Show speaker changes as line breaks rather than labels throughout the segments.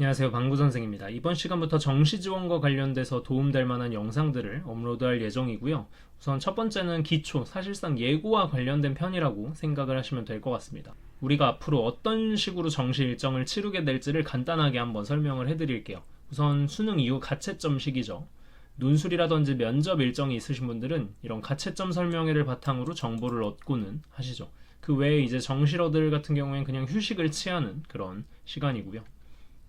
안녕하세요. 방구 선생입니다. 이번 시간부터 정시 지원과 관련돼서 도움될 만한 영상들을 업로드할 예정이고요. 우선 첫 번째는 기초, 사실상 예고와 관련된 편이라고 생각을 하시면 될 것 같습니다. 우리가 앞으로 어떤 식으로 정시 일정을 치르게 될지를 간단하게 한번 설명을 해드릴게요. 우선 수능 이후 가채점 시기죠. 논술이라든지 면접 일정이 있으신 분들은 이런 가채점 설명회를 바탕으로 정보를 얻고는 하시죠. 그 외에 이제 정시러들 같은 경우엔 그냥 휴식을 취하는 그런 시간이고요.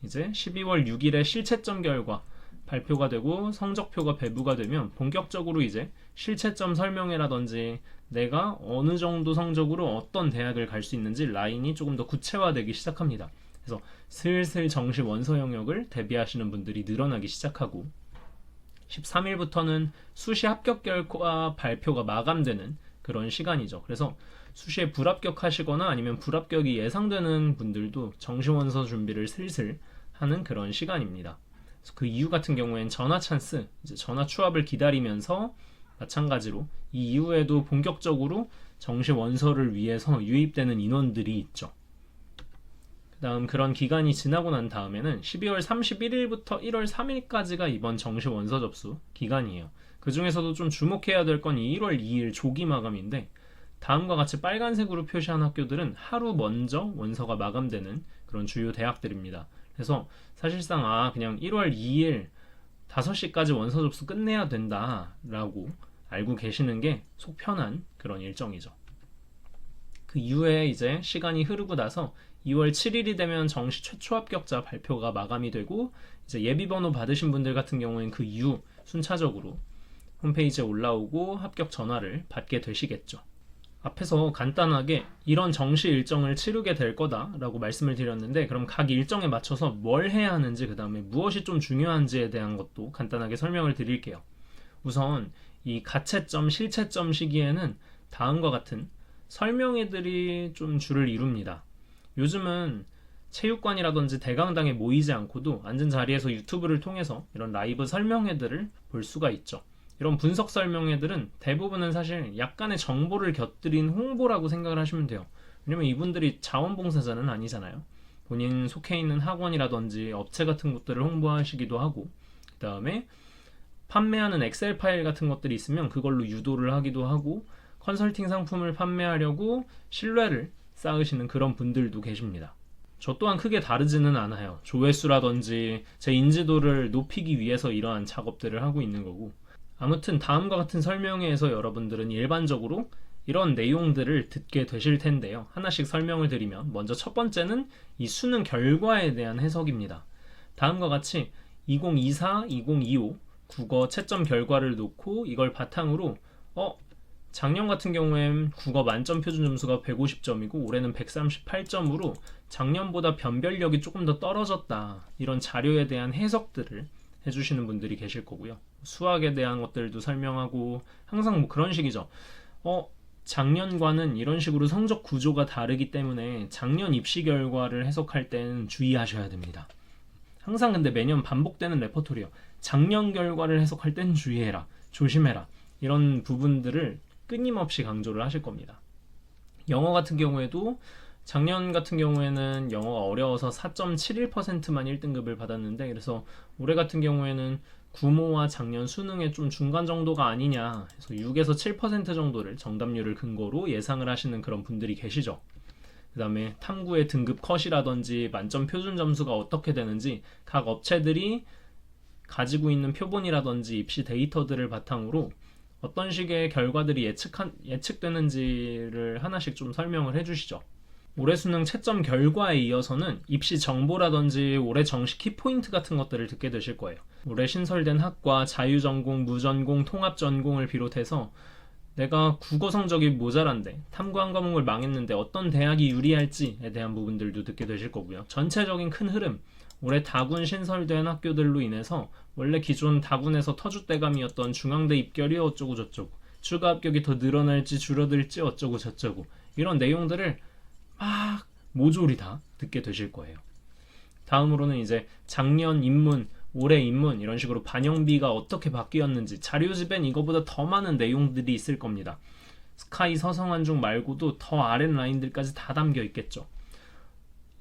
이제 12월 6일에 실채점 결과 발표가 되고 성적표가 배부가 되면 본격적으로 이제 실채점 설명회라든지 내가 어느 정도 성적으로 어떤 대학을 갈 수 있는지 라인이 조금 더 구체화되기 시작합니다. 그래서 슬슬 정시 원서 영역을 대비하시는 분들이 늘어나기 시작하고 13일부터는 수시 합격 결과 발표가 마감되는 그런 시간이죠. 그래서 수시에 불합격하시거나 아니면 불합격이 예상되는 분들도 정시원서 준비를 슬슬 하는 그런 시간입니다. 그래서 그 이후 같은 경우엔 전화 찬스, 이제 전화 추합을 기다리면서 마찬가지로 이 이후에도 본격적으로 정시원서를 위해서 유입되는 인원들이 있죠. 그 다음 그런 기간이 지나고 난 다음에는 12월 31일부터 1월 3일까지가 이번 정시원서 접수 기간이에요. 그 중에서도 좀 주목해야 될 건 1월 2일 조기 마감인데 다음과 같이 빨간색으로 표시한 학교들은 하루 먼저 원서가 마감되는 그런 주요 대학들입니다. 그래서 사실상 그냥 1월 2일 5시까지 원서 접수 끝내야 된다라고 알고 계시는 게 속 편한 그런 일정이죠. 그 이후에 이제 시간이 흐르고 나서 2월 7일이 되면 정시 최초 합격자 발표가 마감이 되고 이제 예비번호 받으신 분들 같은 경우에는 그 이후 순차적으로 홈페이지에 올라오고 합격 전화를 받게 되시겠죠. 앞에서 간단하게 이런 정시 일정을 치르게 될 거다라고 말씀을 드렸는데 그럼 각 일정에 맞춰서 뭘 해야 하는지 그 다음에 무엇이 좀 중요한지에 대한 것도 간단하게 설명을 드릴게요. 우선 이 가채점, 실채점 시기에는 다음과 같은 설명회들이 좀 주를 이룹니다. 요즘은 체육관이라든지 대강당에 모이지 않고도 앉은 자리에서 유튜브를 통해서 이런 라이브 설명회들을 볼 수가 있죠. 이런 분석 설명회들은 대부분은 사실 약간의 정보를 곁들인 홍보라고 생각을 하시면 돼요. 왜냐면 이분들이 자원봉사자는 아니잖아요. 본인 속해 있는 학원이라든지 업체 같은 것들을 홍보하시기도 하고 그 다음에 판매하는 엑셀 파일 같은 것들이 있으면 그걸로 유도를 하기도 하고 컨설팅 상품을 판매하려고 신뢰를 쌓으시는 그런 분들도 계십니다. 저 또한 크게 다르지는 않아요. 조회수라든지 제 인지도를 높이기 위해서 이러한 작업들을 하고 있는 거고 아무튼 다음과 같은 설명회에서 여러분들은 일반적으로 이런 내용들을 듣게 되실 텐데요. 하나씩 설명을 드리면 먼저 첫 번째는 이 수능 결과에 대한 해석입니다. 다음과 같이 2024, 2025 국어 채점 결과를 놓고 이걸 바탕으로 작년 같은 경우엔 국어 만점 표준 점수가 150점이고 올해는 138점으로 작년보다 변별력이 조금 더 떨어졌다. 이런 자료에 대한 해석들을 해주시는 분들이 계실 거고요. 수학에 대한 것들도 설명하고 항상 뭐 그런 식이죠. 작년과는 이런 식으로 성적 구조가 다르기 때문에 작년 입시 결과를 해석할 때는 주의하셔야 됩니다. 항상 근데 매년 반복되는 레퍼토리요. 작년 결과를 해석할 때는 주의해라. 조심해라. 이런 부분들을 끊임없이 강조를 하실 겁니다. 영어 같은 경우에도 작년 같은 경우에는 영어가 어려워서 4.71%만 1등급을 받았는데 그래서 올해 같은 경우에는 구모와 작년 수능의 좀 중간 정도가 아니냐 해서 6에서 7% 정도를 정답률을 근거로 예상을 하시는 그런 분들이 계시죠. 그 다음에 탐구의 등급 컷이라든지 만점 표준 점수가 어떻게 되는지 각 업체들이 가지고 있는 표본이라든지 입시 데이터들을 바탕으로 어떤 식의 결과들이 예측되는지를 하나씩 좀 설명을 해주시죠. 올해 수능 채점 결과에 이어서는 입시 정보라든지 올해 정시 키포인트 같은 것들을 듣게 되실 거예요. 올해 신설된 학과, 자유전공, 무전공, 통합전공을 비롯해서 내가 국어 성적이 모자란데 탐구 한 과목을 망했는데 어떤 대학이 유리할지에 대한 부분들도 듣게 되실 거고요. 전체적인 큰 흐름, 올해 다군 신설된 학교들로 인해서 원래 기존 다군에서 터줏대감이었던 중앙대 입결이 어쩌고 저쩌고 추가 합격이 더 늘어날지 줄어들지 어쩌고 저쩌고 이런 내용들을 막 모조리 다 듣게 되실 거예요. 다음으로는 이제 작년 입문, 올해 입문 이런 식으로 반영비가 어떻게 바뀌었는지 자료집엔 이거보다 더 많은 내용들이 있을 겁니다. 스카이 서성한중 말고도 더 아랫 라인들까지 다 담겨 있겠죠.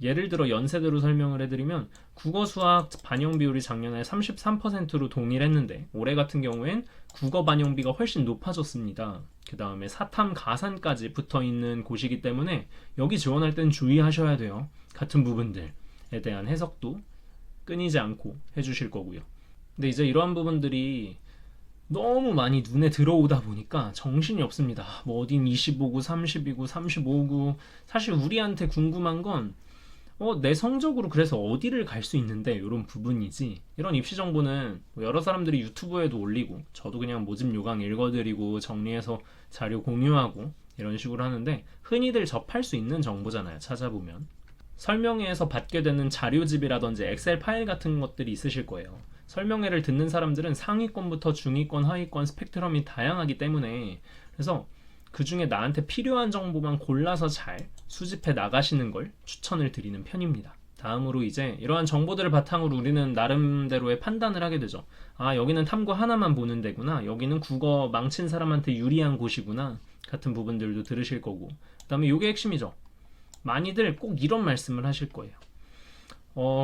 예를 들어 연세대로 설명을 해드리면 국어 수학 반영 비율이 작년에 33%로 동일했는데 올해 같은 경우엔 국어 반영비가 훨씬 높아졌습니다. 그 다음에 사탐 가산까지 붙어있는 곳이기 때문에 여기 지원할 땐 주의하셔야 돼요. 같은 부분들에 대한 해석도 끊이지 않고 해주실 거고요. 근데 이제 이러한 부분들이 너무 많이 눈에 들어오다 보니까 정신이 없습니다. 뭐 어딘 25구, 30이고, 35구. 사실 우리한테 궁금한 건 내 성적으로 그래서 어디를 갈 수 있는데 이런 부분이지. 이런 입시 정보는 뭐 여러 사람들이 유튜브에도 올리고 저도 그냥 모집 요강 읽어드리고 정리해서 자료 공유하고 이런 식으로 하는데 흔히들 접할 수 있는 정보잖아요. 찾아보면 설명회에서 받게 되는 자료집이라든지 엑셀 파일 같은 것들이 있으실 거예요. 설명회를 듣는 사람들은 상위권부터 중위권, 하위권 스펙트럼이 다양하기 때문에 그래서 그 중에 나한테 필요한 정보만 골라서 잘 수집해 나가시는 걸 추천을 드리는 편입니다. 다음으로 이제 이러한 정보들을 바탕으로 우리는 나름대로의 판단을 하게 되죠. 아, 여기는 탐구 하나만 보는 데구나. 여기는 국어 망친 사람한테 유리한 곳이구나. 같은 부분들도 들으실 거고. 그 다음에 이게 핵심이죠. 많이들 꼭 이런 말씀을 하실 거예요.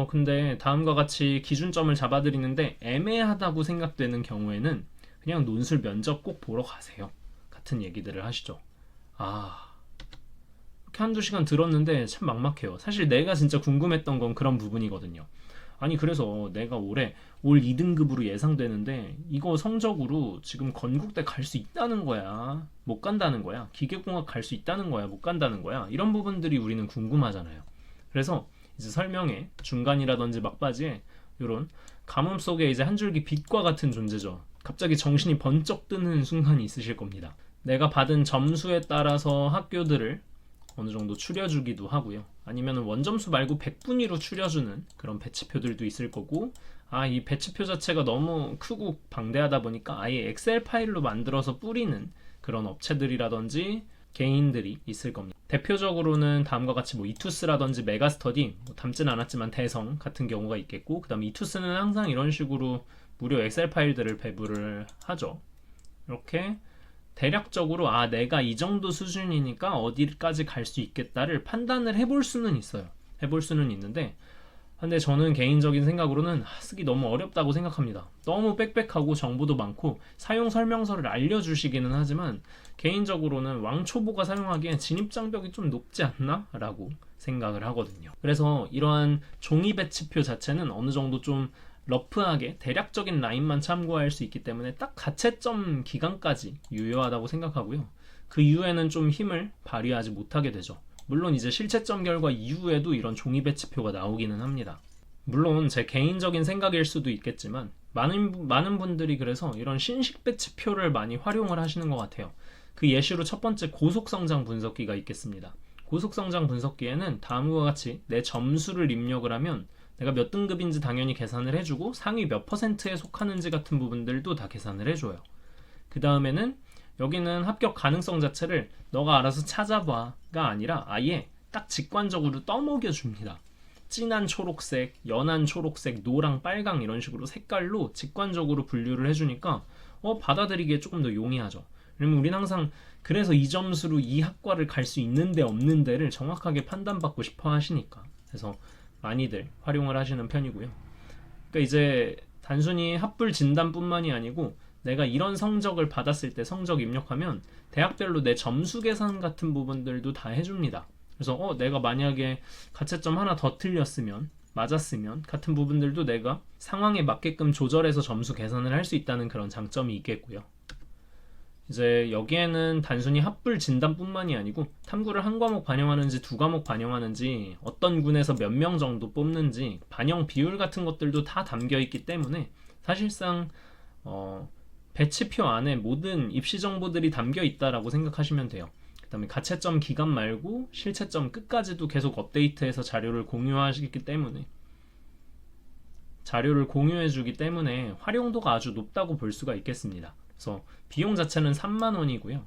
근데 다음과 같이 기준점을 잡아드리는데 애매하다고 생각되는 경우에는 그냥 논술 면접 꼭 보러 가세요. 같은 얘기들을 하시죠. 이렇게 한두 시간 들었는데 참 막막해요. 사실 내가 진짜 궁금했던 건 그런 부분이거든요. 아니 그래서 내가 올 2등급으로 예상되는데 이거 성적으로 지금 건국대 갈 수 있다는 거야? 못 간다는 거야? 기계공학 갈 수 있다는 거야? 못 간다는 거야? 이런 부분들이 우리는 궁금하잖아요. 그래서 이제 설명회 중간이라든지 막바지에 이런 가뭄 속에 이제 한 줄기 빛과 같은 존재죠. 갑자기 정신이 번쩍 뜨는 순간이 있으실 겁니다. 내가 받은 점수에 따라서 학교들을 어느 정도 추려주기도 하고요. 아니면 원점수 말고 100분위로 추려주는 그런 배치표들도 있을 거고 이 배치표 자체가 너무 크고 방대하다 보니까 아예 엑셀 파일로 만들어서 뿌리는 그런 업체들이라든지 개인들이 있을 겁니다. 대표적으로는 다음과 같이 뭐 이투스라든지 메가스터디, 담진 않았지만 대성 같은 경우가 있겠고 그 다음에 이투스는 항상 이런 식으로 무료 엑셀 파일들을 배부를 하죠. 이렇게 대략적으로 내가 이 정도 수준이니까 어디까지 갈 수 있겠다를 판단을 해볼 수는 있어요. 해볼 수는 있는데 근데 저는 개인적인 생각으로는 쓰기 너무 어렵다고 생각합니다. 너무 빽빽하고 정보도 많고 사용 설명서를 알려주시기는 하지만 개인적으로는 왕초보가 사용하기엔 진입장벽이 좀 높지 않나? 라고 생각을 하거든요. 그래서 이러한 종이 배치표 자체는 어느 정도 좀 러프하게 대략적인 라인만 참고할 수 있기 때문에 딱 가채점 기간까지 유효하다고 생각하고요. 그 이후에는 좀 힘을 발휘하지 못하게 되죠. 물론 이제 실채점 결과 이후에도 이런 종이 배치표가 나오기는 합니다. 물론 제 개인적인 생각일 수도 있겠지만 많은 분들이 그래서 이런 신식 배치표를 많이 활용을 하시는 것 같아요. 그 예시로 첫 번째 고속성장 분석기가 있겠습니다. 고속성장 분석기에는 다음과 같이 내 점수를 입력을 하면 내가 몇 등급인지 당연히 계산을 해주고 상위 몇 %에 속하는지 같은 부분들도 다 계산을 해줘요. 그 다음에는 여기는 합격 가능성 자체를 너가 알아서 찾아봐가 아니라 아예 딱 직관적으로 떠먹여 줍니다. 진한 초록색, 연한 초록색, 노랑, 빨강 이런 식으로 색깔로 직관적으로 분류를 해주니까 받아들이기에 조금 더 용이하죠. 왜냐면 우린 항상 그래서 이 점수로 이 학과를 갈 수 있는데 없는 데를 정확하게 판단받고 싶어 하시니까 그래서 많이들 활용을 하시는 편이고요. 그러니까 이제 단순히 합불 진단뿐만이 아니고 내가 이런 성적을 받았을 때 성적 입력하면 대학별로 내 점수 계산 같은 부분들도 다 해줍니다. 그래서 내가 만약에 가채점 하나 더 틀렸으면 맞았으면 같은 부분들도 내가 상황에 맞게끔 조절해서 점수 계산을 할 수 있다는 그런 장점이 있겠고요. 이제 여기에는 단순히 합불 진단뿐만이 아니고 탐구를 한 과목 반영하는지 두 과목 반영하는지 어떤 군에서 몇 명 정도 뽑는지 반영 비율 같은 것들도 다 담겨 있기 때문에 사실상 배치표 안에 모든 입시 정보들이 담겨 있다라고 생각하시면 돼요. 그 다음에 가채점 기간 말고 실채점 끝까지도 계속 업데이트해서 자료를 공유하시기 때문에 활용도가 아주 높다고 볼 수가 있겠습니다. 그래서 비용 자체는 30,000원이고요.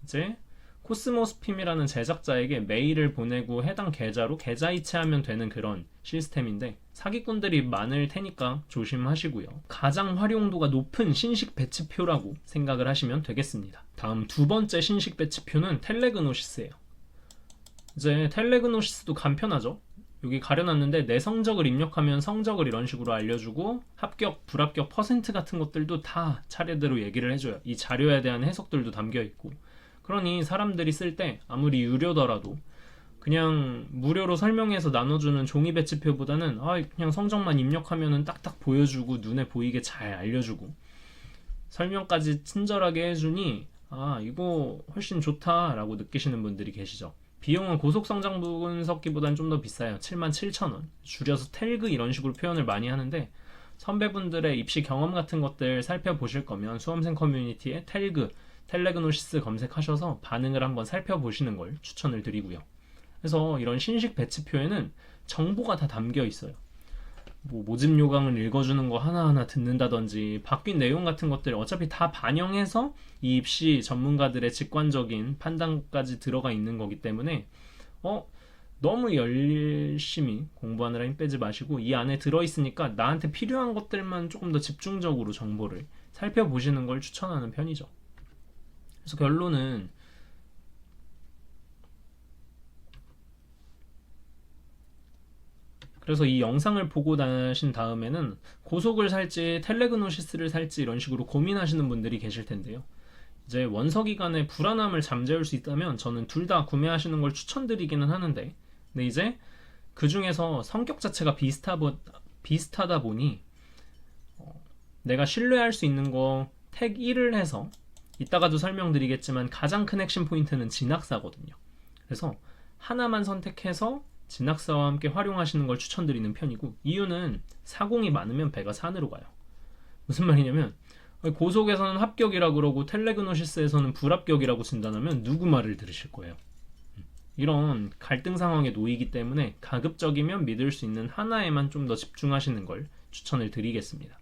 이제 코스모스핌이라는 제작자에게 메일을 보내고 해당 계좌로 계좌 이체하면 되는 그런 시스템인데 사기꾼들이 많을 테니까 조심하시고요. 가장 활용도가 높은 신식 배치표라고 생각을 하시면 되겠습니다. 다음 두 번째 신식 배치표는 텔레그노시스예요. 이제 텔레그노시스도 간편하죠. 여기 가려놨는데 내 성적을 입력하면 성적을 이런 식으로 알려주고 합격, 불합격 퍼센트 같은 것들도 다 차례대로 얘기를 해줘요. 이 자료에 대한 해석들도 담겨있고. 그러니 사람들이 쓸 때 아무리 유료더라도 그냥 무료로 설명해서 나눠주는 종이 배치표보다는 그냥 성적만 입력하면 딱딱 보여주고 눈에 보이게 잘 알려주고 설명까지 친절하게 해주니 이거 훨씬 좋다라고 느끼시는 분들이 계시죠. 비용은 고속성장 분석기보다는 좀 더 비싸요. 77,000원. 줄여서 텔그 이런 식으로 표현을 많이 하는데 선배분들의 입시 경험 같은 것들 살펴보실 거면 수험생 커뮤니티에 텔그, 텔레그노시스 검색하셔서 반응을 한번 살펴보시는 걸 추천을 드리고요. 그래서 이런 신식 배치표에는 정보가 다 담겨 있어요. 모집 요강을 읽어주는 거 하나하나 듣는다든지 바뀐 내용 같은 것들 어차피 다 반영해서 이 입시 전문가들의 직관적인 판단까지 들어가 있는 거기 때문에 너무 열심히 공부하느라 힘 빼지 마시고 이 안에 들어있으니까 나한테 필요한 것들만 조금 더 집중적으로 정보를 살펴보시는 걸 추천하는 편이죠. 그래서 결론은 그래서 이 영상을 보고 나신 다음에는 고속을 살지 텔레그노시스를 살지 이런 식으로 고민하시는 분들이 계실 텐데요. 이제 원서 기간에 불안함을 잠재울 수 있다면 저는 둘 다 구매하시는 걸 추천드리기는 하는데 근데 이제 그 중에서 성격 자체가 비슷하다 보니 내가 신뢰할 수 있는 거 택 1을 해서 이따가도 설명드리겠지만 가장 큰 핵심 포인트는 진학사거든요. 그래서 하나만 선택해서 진학사와 함께 활용하시는 걸 추천드리는 편이고 이유는 사공이 많으면 배가 산으로 가요. 무슨 말이냐면 고속에서는 합격이라고 그러고 텔레그노시스에서는 불합격이라고 진단하면 누구 말을 들으실 거예요. 이런 갈등 상황에 놓이기 때문에 가급적이면 믿을 수 있는 하나에만 좀 더 집중하시는 걸 추천을 드리겠습니다.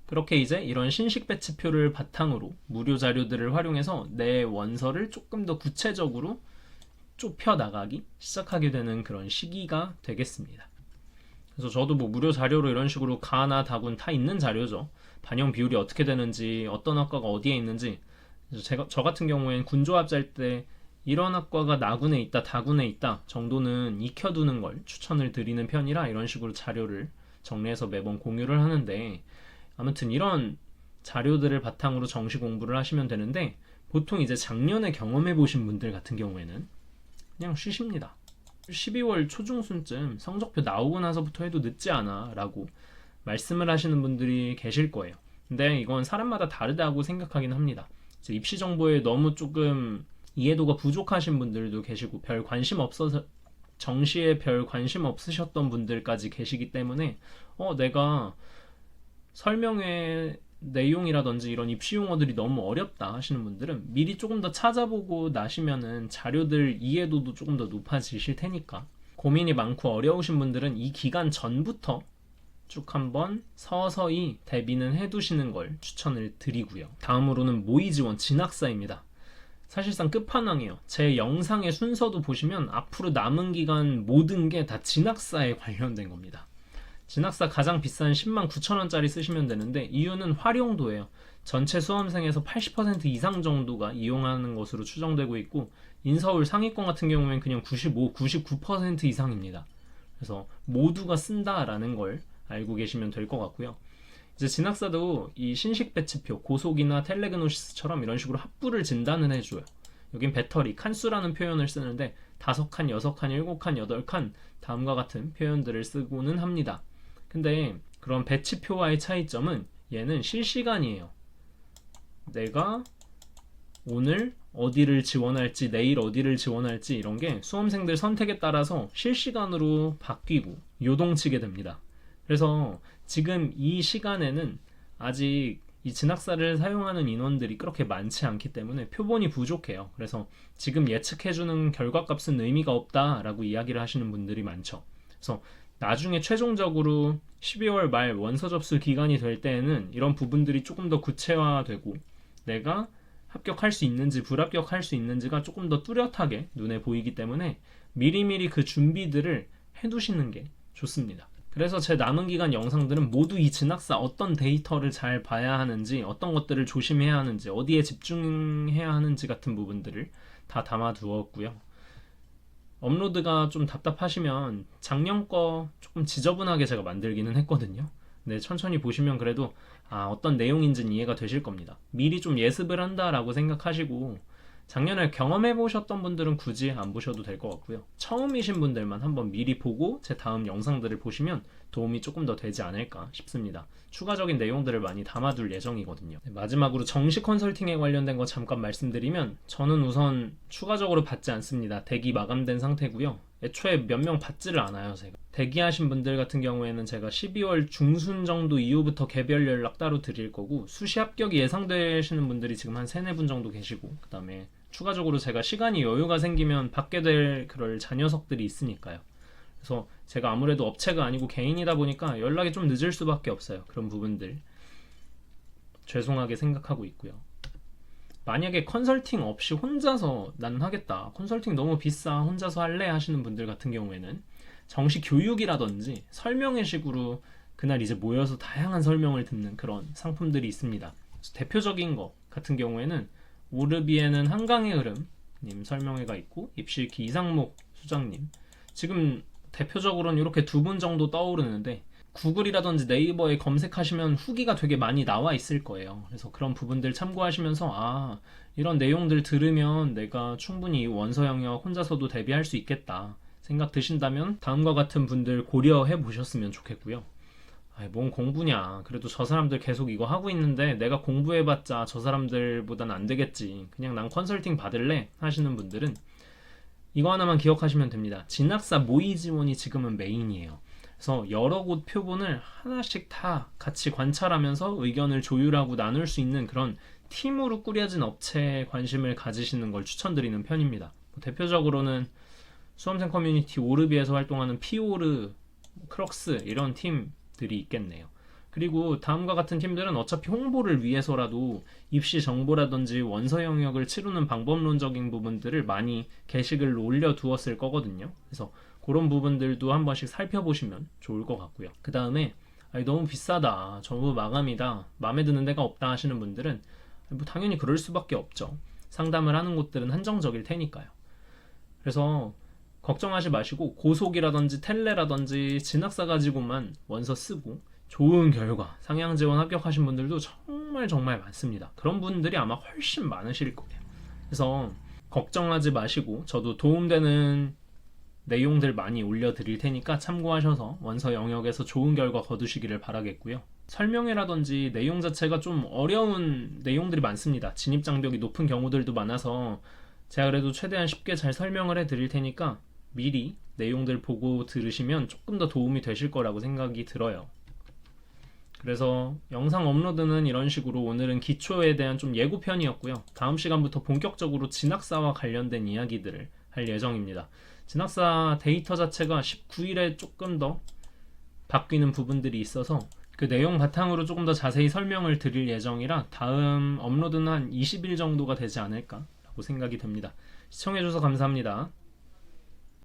그렇게 이제 이런 신식 배치표를 바탕으로 무료 자료들을 활용해서 내 원서를 조금 더 구체적으로 좁혀 나가기 시작하게 되는 그런 시기가 되겠습니다. 그래서 저도 무료 자료로 이런 식으로 가나 다군 다 있는 자료죠. 반영 비율이 어떻게 되는지 어떤 학과가 어디에 있는지 저 같은 경우엔 군조합 짤 때 이런 학과가 나군에 있다 다군에 있다 정도는 익혀두는 걸 추천을 드리는 편이라 이런 식으로 자료를 정리해서 매번 공유를 하는데 아무튼 이런 자료들을 바탕으로 정시 공부를 하시면 되는데 보통 이제 작년에 경험해 보신 분들 같은 경우에는 그냥 쉬십니다. 12월 초중순쯤 성적표 나오고 나서부터 해도 늦지 않아 라고 말씀을 하시는 분들이 계실 거예요. 근데 이건 사람마다 다르다고 생각하긴 합니다. 이제 입시 정보에 너무 조금 이해도가 부족하신 분들도 계시고 별 관심 없어서 정시에 별 관심 없으셨던 분들까지 계시기 때문에 내가 설명회 내용이라든지 이런 입시 용어들이 너무 어렵다 하시는 분들은 미리 조금 더 찾아보고 나시면은 자료들 이해도도 조금 더 높아지실 테니까 고민이 많고 어려우신 분들은 이 기간 전부터 쭉 한번 서서히 대비는 해두시는 걸 추천을 드리고요. 다음으로는 모의지원 진학사입니다. 사실상 끝판왕이에요. 제 영상의 순서도 보시면 앞으로 남은 기간 모든 게 다 진학사에 관련된 겁니다. 진학사 가장 비싼 109,000원짜리 쓰시면 되는데 이유는 활용도예요. 전체 수험생에서 80% 이상 정도가 이용하는 것으로 추정되고 있고 인서울 상위권 같은 경우에는 그냥 95, 99% 이상입니다. 그래서 모두가 쓴다라는 걸 알고 계시면 될 것 같고요. 이제 진학사도 이 신식 배치표, 고속이나 텔레그노시스처럼 이런 식으로 합부를 진단을 해줘요. 여긴 배터리, 칸수라는 표현을 쓰는데 5칸, 6칸, 7칸, 8칸 다음과 같은 표현들을 쓰고는 합니다. 근데 그런 배치표와의 차이점은 얘는 실시간이에요. 내가 오늘 어디를 지원할지 내일 어디를 지원할지 이런 게 수험생들 선택에 따라서 실시간으로 바뀌고 요동치게 됩니다. 그래서 지금 이 시간에는 아직 이 진학사를 사용하는 인원들이 그렇게 많지 않기 때문에 표본이 부족해요. 그래서 지금 예측해주는 결과값은 의미가 없다라고 이야기를 하시는 분들이 많죠. 그래서 나중에 최종적으로 12월 말 원서 접수 기간이 될 때에는 이런 부분들이 조금 더 구체화되고 내가 합격할 수 있는지 불합격할 수 있는지가 조금 더 뚜렷하게 눈에 보이기 때문에 미리미리 그 준비들을 해두시는 게 좋습니다. 그래서 제 남은 기간 영상들은 모두 이 진학사 어떤 데이터를 잘 봐야 하는지 어떤 것들을 조심해야 하는지 어디에 집중해야 하는지 같은 부분들을 다 담아 두었고요. 업로드가 좀 답답하시면 작년 거 조금 지저분하게 제가 만들기는 했거든요. 네, 천천히 보시면 그래도 어떤 내용인지는 이해가 되실 겁니다. 미리 좀 예습을 한다라고 생각하시고 작년에 경험해 보셨던 분들은 굳이 안 보셔도 될 것 같고요. 처음이신 분들만 한번 미리 보고 제 다음 영상들을 보시면 도움이 조금 더 되지 않을까 싶습니다. 추가적인 내용들을 많이 담아둘 예정이거든요. 네, 마지막으로 정식 컨설팅에 관련된 거 잠깐 말씀드리면 저는 우선 추가적으로 받지 않습니다. 대기 마감된 상태고요. 애초에 몇 명 받지를 않아요. 제가 대기하신 분들 같은 경우에는 제가 12월 중순 정도 이후부터 개별 연락 따로 드릴 거고, 수시 합격이 예상되시는 분들이 지금 한 3, 4분 정도 계시고, 그 다음에 추가적으로 제가 시간이 여유가 생기면 받게 될 그럴 자녀석들이 있으니까요. 그래서 제가 아무래도 업체가 아니고 개인이다 보니까 연락이 좀 늦을 수밖에 없어요. 그런 부분들 죄송하게 생각하고 있고요. 만약에 컨설팅 없이 혼자서 나는 하겠다, 컨설팅 너무 비싸, 혼자서 할래 하시는 분들 같은 경우에는 정식 교육이라든지 설명회 식으로 그날 이제 모여서 다양한 설명을 듣는 그런 상품들이 있습니다. 대표적인 거 같은 경우에는 오르비에는 한강의 흐름님 설명회가 있고, 입시기 이상목 수장님, 지금 대표적으로는 이렇게 두 분 정도 떠오르는데 구글이라든지 네이버에 검색하시면 후기가 되게 많이 나와 있을 거예요. 그래서 그런 부분들 참고하시면서 이런 내용들 들으면 내가 충분히 원서 영역 혼자서도 대비할 수 있겠다 생각 드신다면 다음과 같은 분들 고려해 보셨으면 좋겠고요. 뭔 공부냐, 그래도 저 사람들 계속 이거 하고 있는데 내가 공부해봤자 저 사람들보단 안 되겠지, 그냥 난 컨설팅 받을래 하시는 분들은 이거 하나만 기억하시면 됩니다. 진학사 모의 지원이 지금은 메인이에요. 그래서 여러 곳 표본을 하나씩 다 같이 관찰하면서 의견을 조율하고 나눌 수 있는 그런 팀으로 꾸려진 업체에 관심을 가지시는 걸 추천드리는 편입니다. 대표적으로는 수험생 커뮤니티 오르비에서 활동하는 피오르, 크럭스 이런 팀들이 있겠네요. 그리고 다음과 같은 팀들은 어차피 홍보를 위해서라도 입시 정보라든지 원서 영역을 치르는 방법론적인 부분들을 많이 게시글로 올려두었을 거거든요. 그래서 그런 부분들도 한 번씩 살펴보시면 좋을 것 같고요. 그 다음에 너무 비싸다, 전부 마감이다, 마음에 드는 데가 없다 하시는 분들은 당연히 그럴 수밖에 없죠. 상담을 하는 곳들은 한정적일 테니까요. 그래서 걱정하지 마시고 고속이라든지 텔레라든지 진학사 가지고만 원서 쓰고 좋은 결과, 상향 지원 합격하신 분들도 정말 많습니다. 그런 분들이 아마 훨씬 많으실 거예요. 그래서 걱정하지 마시고 저도 도움되는 내용들 많이 올려드릴 테니까 참고하셔서 원서 영역에서 좋은 결과 거두시기를 바라겠고요. 설명회라든지 내용 자체가 좀 어려운 내용들이 많습니다. 진입장벽이 높은 경우들도 많아서 제가 그래도 최대한 쉽게 잘 설명을 해드릴 테니까 미리 내용들 보고 들으시면 조금 더 도움이 되실 거라고 생각이 들어요. 그래서 영상 업로드는 이런 식으로 오늘은 기초에 대한 좀 예고편이었고요. 다음 시간부터 본격적으로 진학사와 관련된 이야기들을 할 예정입니다. 진학사 데이터 자체가 19일에 조금 더 바뀌는 부분들이 있어서 그 내용 바탕으로 조금 더 자세히 설명을 드릴 예정이라 다음 업로드는 한 20일 정도가 되지 않을까 라고 생각이 듭니다. 시청해주셔서 감사합니다.